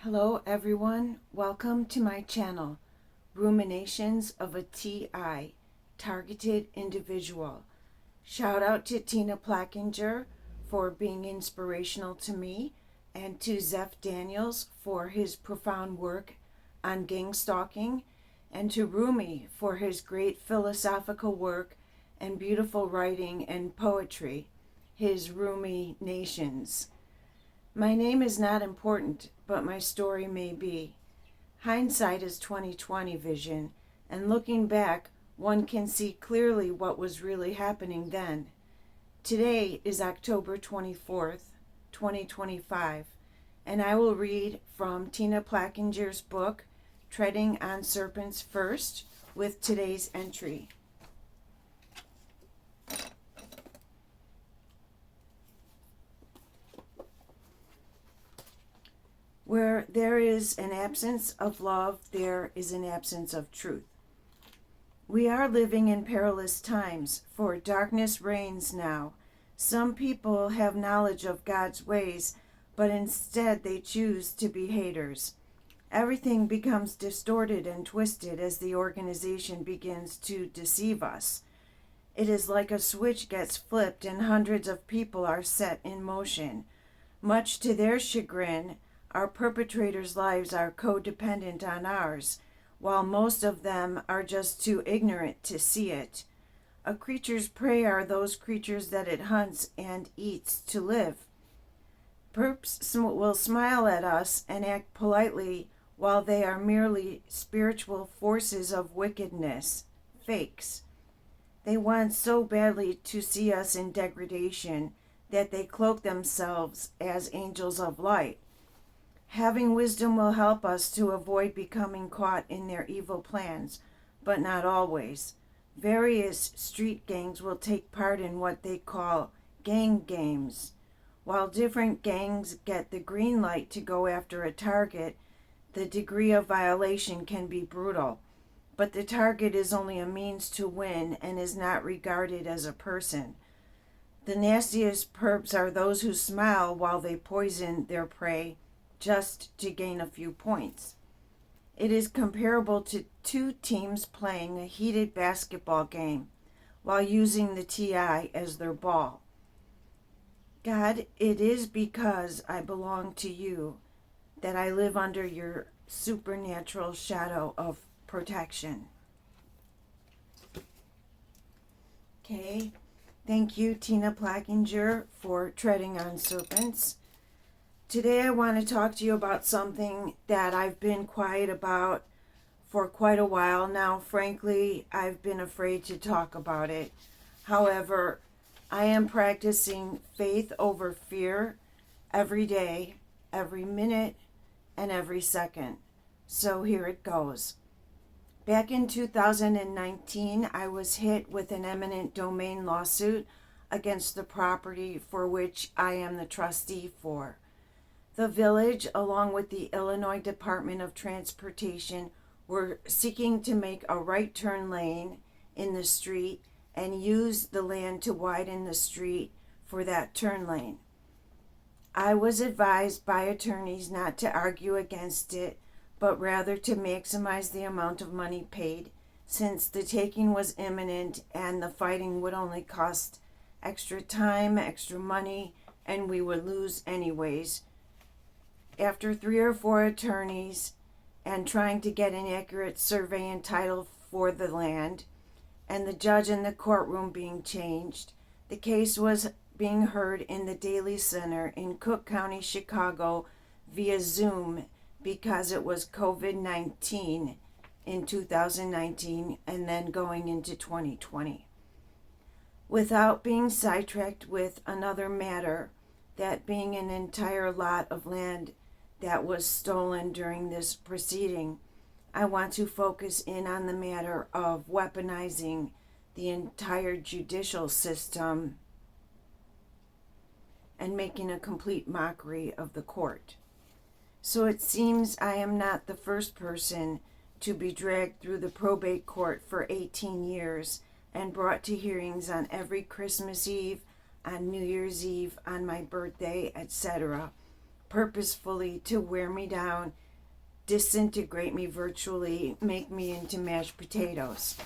Hello everyone, welcome to my channel, Ruminations of a TI, Targeted Individual. Shout out to Tina Plackinger for being inspirational to me, and to Zeph Daniels for his profound work on gang stalking, and to Rumi for his great philosophical work and beautiful writing and poetry, his Rumi Nations. My name is not important, but my story may be. Hindsight is 20/20 vision, and looking back, one can see clearly what was really happening then. Today is October 24th, 2025, and I will read from Tina Plackinger's book, Treading on Serpents First, with today's entry. Where there is an absence of love, there is an absence of truth. We are living in perilous times, for darkness reigns now. Some people have knowledge of God's ways, but instead they choose to be haters. Everything becomes distorted and twisted as the organization begins to deceive us. It is like a switch gets flipped and hundreds of people are set in motion. Much to their chagrin, our perpetrators' lives are codependent on ours, while most of them are just too ignorant to see it. A creature's prey are those creatures that it hunts and eats to live. Perps will smile at us and act politely while they are merely spiritual forces of wickedness, fakes. They want so badly to see us in degradation that they cloak themselves as angels of light. Having wisdom will help us to avoid becoming caught in their evil plans, but not always. Various street gangs will take part in what they call gang games. While different gangs get the green light to go after a target, the degree of violation can be brutal. But the target is only a means to win and is not regarded as a person. The nastiest perps are those who smile while they poison their prey just to gain a few points. It is comparable to two teams playing a heated basketball game while using the TI as their ball. God, it is because I belong to you that I live under your supernatural shadow of protection. Okay, thank you, Tina Plackinger, for treading on serpents. Today I want to talk to you about something that I've been quiet about for quite a while now. Frankly, I've been afraid to talk about it. However, I am practicing faith over fear every day, every minute, and every second. So here it goes. Back in 2019, I was hit with an eminent domain lawsuit against the property for which I am the trustee for. The village, along with the Illinois Department of Transportation, were seeking to make a right turn lane in the street and use the land to widen the street for that turn lane. I was advised by attorneys not to argue against it, but rather to maximize the amount of money paid, since the taking was imminent and the fighting would only cost extra time, extra money, and we would lose anyways. After 3 or 4 attorneys and trying to get an accurate survey and title for the land, and the judge in the courtroom being changed, the case was being heard in the Daly Center in Cook County, Chicago via Zoom because it was COVID-19 in 2019 and then going into 2020. Without being sidetracked with another matter, that being an entire lot of land that was stolen during this proceeding, I want to focus in on the matter of weaponizing the entire judicial system and making a complete mockery of the court. So it seems I am not the first person to be dragged through the probate court for 18 years and brought to hearings on every Christmas Eve, on New Year's Eve, on my birthday, etc., purposefully to wear me down, disintegrate me virtually, make me into mashed potatoes.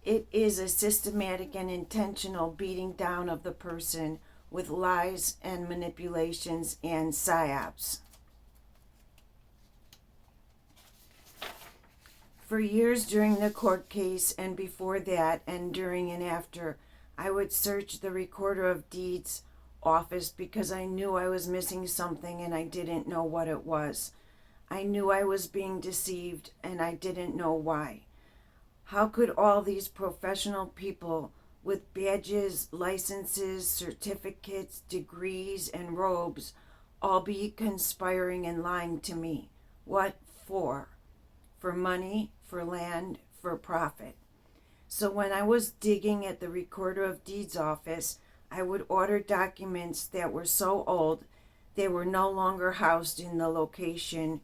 It is a systematic and intentional beating down of the person with lies and manipulations and psyops. For years during the court case and before that and during and after, I would search the Recorder of Deeds office because I knew I was missing something and I didn't know what it was. I knew I was being deceived and I didn't know why. How could all these professional people with badges, licenses, certificates, degrees, and robes all be conspiring and lying to me? What for? For money, for land, for profit. So when I was digging at the Recorder of Deeds office, I would order documents that were so old they were no longer housed in the location,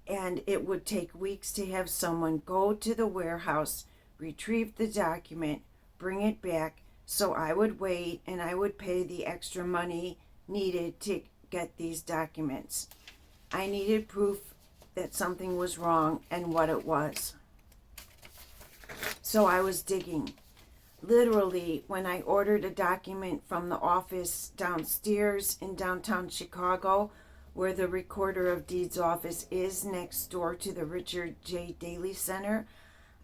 and it would take weeks to have someone go to the warehouse, retrieve the document, bring it back, so I would wait and I would pay the extra money needed to get these documents. I needed proof that something was wrong and what it was. So I was digging. Literally, when I ordered a document from the office downstairs in downtown Chicago, where the Recorder of Deeds office is next door to the Richard J. Daley Center,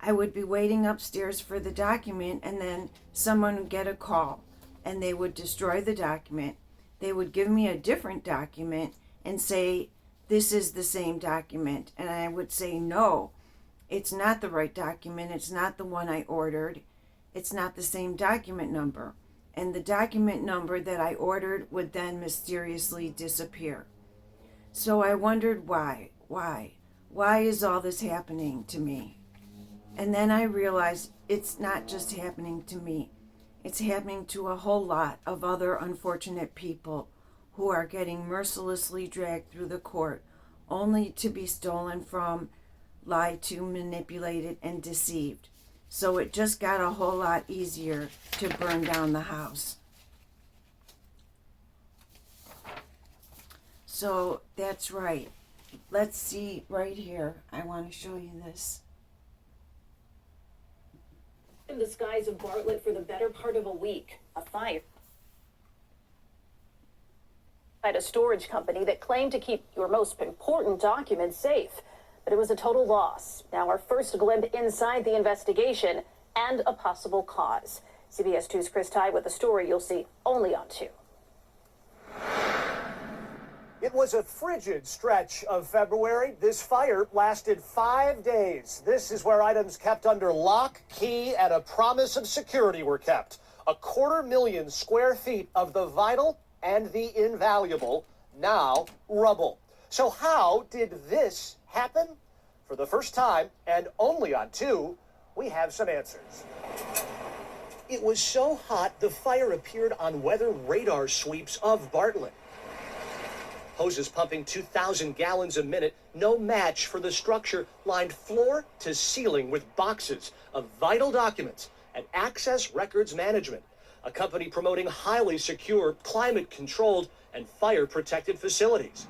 I would be waiting upstairs for the document, and then someone would get a call and they would destroy the document. They would give me a different document and say, "This is the same document." And I would say, "No, it's not the right document. It's not the one I ordered. It's not the same document number." And the document number that I ordered would then mysteriously disappear. So I wondered why is all this happening to me? And then I realized it's not just happening to me. It's happening to a whole lot of other unfortunate people who are getting mercilessly dragged through the court only to be stolen from, lied to, manipulated, and deceived. So it just got a whole lot easier to burn down the house. So that's right. Let's see right here. I want to show you this. In the skies of Bartlett for the better part of a week, a fire at a storage company that claimed to keep your most important documents safe, but it was a total loss. Now our first glimpse inside the investigation and a possible cause. CBS 2's Chris Tye with a story you'll see only on 2. It was a frigid stretch of February. This fire lasted 5 days. This is where items kept under lock, key, and a promise of security were kept. 250,000 square feet of the vital and the invaluable, now rubble. So how did this happen? For the first time, and only on 2, we have some answers. It was so hot, the fire appeared on weather radar sweeps of Bartlett. Hoses pumping 2,000 gallons a minute, no match for the structure lined floor to ceiling with boxes of vital documents and Access Records Management, a company promoting highly secure, climate-controlled, and fire-protected facilities.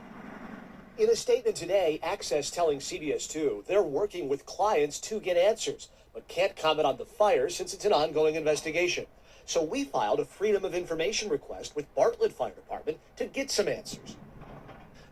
In a statement today, Access telling CBS 2 they're working with clients to get answers, but can't comment on the fire since it's an ongoing investigation. So we filed a Freedom of Information request with Bartlett Fire Department to get some answers.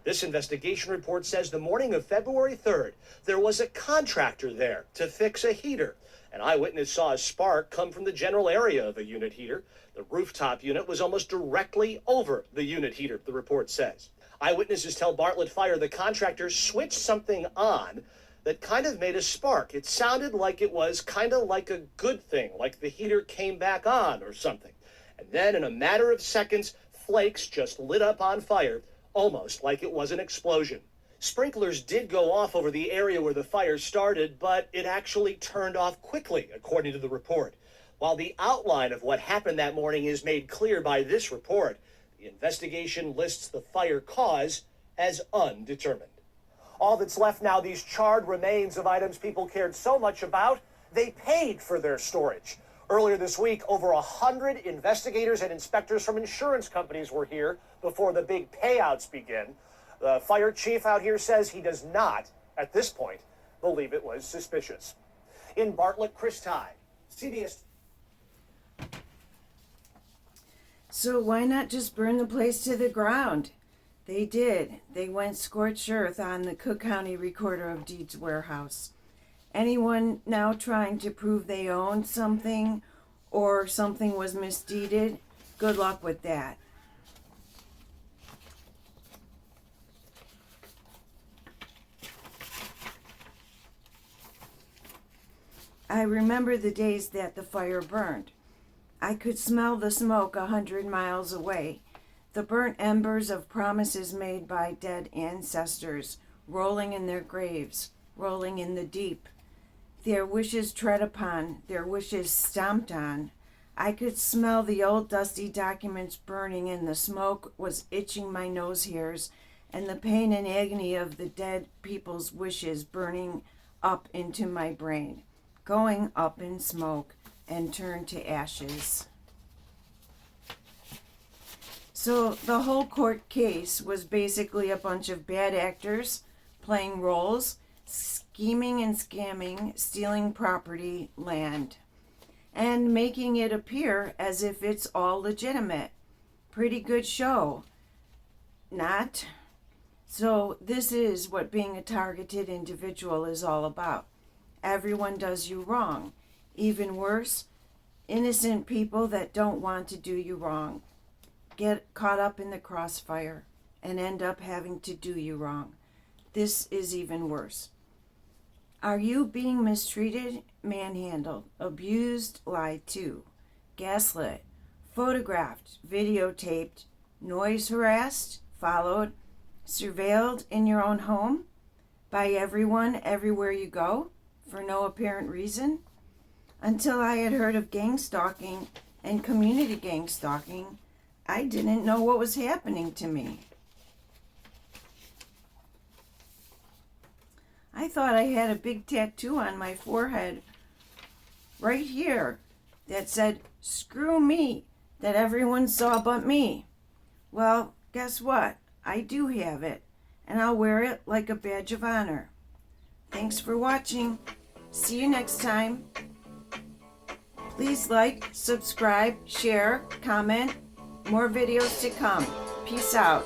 This investigation report says the morning of February 3rd, there was a contractor there to fix a heater. An eyewitness saw a spark come from the general area of a unit heater. The rooftop unit was almost directly over the unit heater, the report says. Eyewitnesses tell Bartlett Fire the contractor switched something on that kind of made a spark. It sounded like it was kind of like a good thing, like the heater came back on or something. And then in a matter of seconds, flakes just lit up on fire, almost like it was an explosion. Sprinklers did go off over the area where the fire started, but it actually turned off quickly, according to the report. While the outline of what happened that morning is made clear by this report, the investigation lists the fire cause as undetermined. All that's left now, these charred remains of items people cared so much about, they paid for their storage. Earlier this week, over 100 investigators and inspectors from insurance companies were here before the big payouts begin. The fire chief out here says he does not, at this point, believe it was suspicious. In Bartlett, Chris Ty, CBS. So why not just burn the place to the ground? They did. They went scorched earth on the Cook County Recorder of Deeds warehouse. Anyone now trying to prove they owned something or something was misdeeded, good luck with that. I remember the days that the fire burned. I could smell the smoke 100 miles away. The burnt embers of promises made by dead ancestors, rolling in their graves, rolling in the deep. Their wishes tread upon, their wishes stomped on. I could smell the old dusty documents burning, and the smoke was itching my nose hairs, and the pain and agony of the dead people's wishes burning up into my brain, going up in smoke and turned to ashes. So the whole court case was basically a bunch of bad actors playing roles, scheming and scamming, stealing property, land, and making it appear as if it's all legitimate. Pretty good show. Not? So this is what being a targeted individual is all about. Everyone does you wrong. Even worse, innocent people that don't want to do you wrong get caught up in the crossfire and end up having to do you wrong. This is even worse. Are you being mistreated, manhandled, abused, lied to, gaslit, photographed, videotaped, noise harassed, followed, surveilled in your own home by everyone everywhere you go for no apparent reason? Until I had heard of gang stalking and community gang stalking, I didn't know what was happening to me. I thought I had a big tattoo on my forehead right here that said, "Screw me," that everyone saw but me. Well, guess what? I do have it, and I'll wear it like a badge of honor. Thanks for watching. See you next time. Please like, subscribe, share, comment. More videos to come. Peace out.